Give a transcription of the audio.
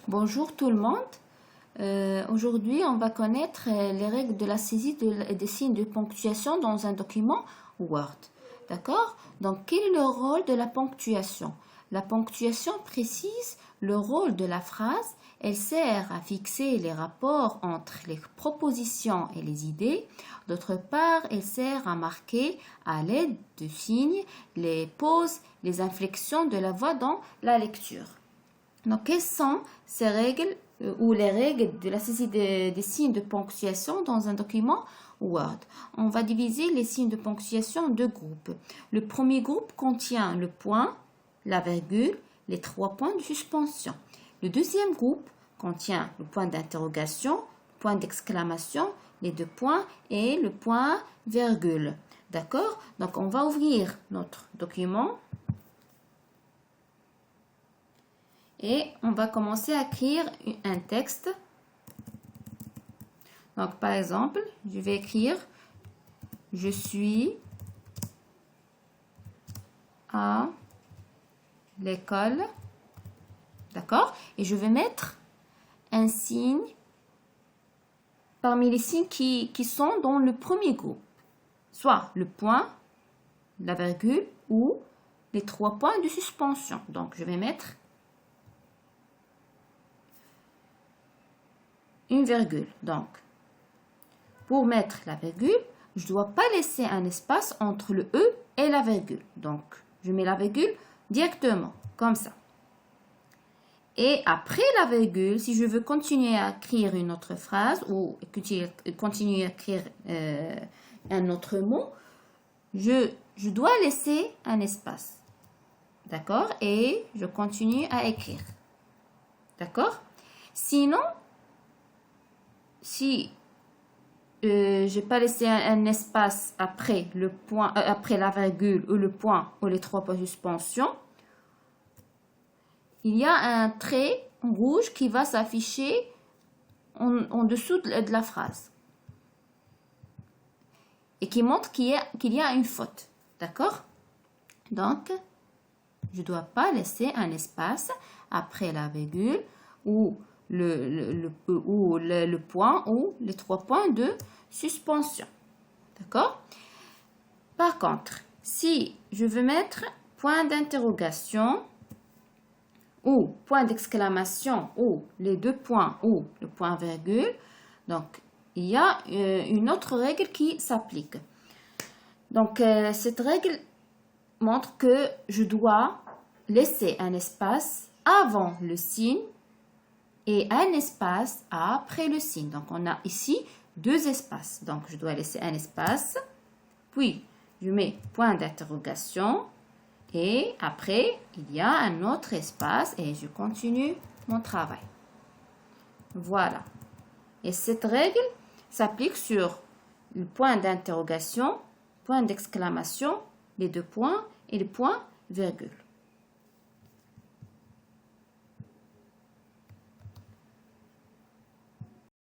Bonjour tout le monde. Aujourd'hui, on va connaître les règles de la saisie des signes de ponctuation dans un document Word. D'accord? Donc, quel est le rôle de la ponctuation? La ponctuation précise le rôle de la phrase. Elle sert à fixer les rapports entre les propositions et les idées. D'autre part, elle sert à marquer à l'aide de signes les pauses, les inflexions de la voix dans la lecture. Donc, quelles sont ces règles ou les règles de la saisie des signes de ponctuation dans un document Word? On va diviser les signes de ponctuation en deux groupes. Le premier groupe contient le point, la virgule, les 3 points de suspension. Le deuxième groupe contient le point d'interrogation, point d'exclamation, les 2 points et le point virgule. D'accord? Donc, on va ouvrir notre document. Et on va commencer à écrire un texte. Donc, par exemple, je vais écrire « Je suis à l'école ». D'accord? Et je vais mettre un signe parmi les signes qui sont dans le premier groupe. Soit le point, la virgule ou les 3 points de suspension. Donc, je vais mettre une virgule. Donc, pour mettre la virgule, je ne dois pas laisser un espace entre le E et la virgule. Donc, je mets la virgule directement, comme ça. Et après la virgule, si je veux continuer à écrire une autre phrase ou continuer à écrire un autre mot, je dois laisser un espace. D'accord? Et je continue à écrire. D'accord? Sinon, si je n'ai pas laissé un espace après le point, après la virgule ou le point ou les 3 points de suspension, il y a un trait rouge qui va s'afficher en dessous de la phrase et qui montre qu'il y a une faute. D'accord? Donc, je ne dois pas laisser un espace après la virgule ou le point ou les 3 points de suspension. D'accord? Par contre, si je veux mettre point d'interrogation ou point d'exclamation ou les 2 points ou le point virgule, donc il y a une autre règle qui s'applique. Donc cette règle montre que je dois laisser un espace avant le signe et un espace après le signe. Donc, on a ici 2 espaces. Donc, je dois laisser un espace, puis je mets point d'interrogation et après, il y a un autre espace et je continue mon travail. Voilà. Et cette règle s'applique sur le point d'interrogation, point d'exclamation, les 2 points et le point virgule.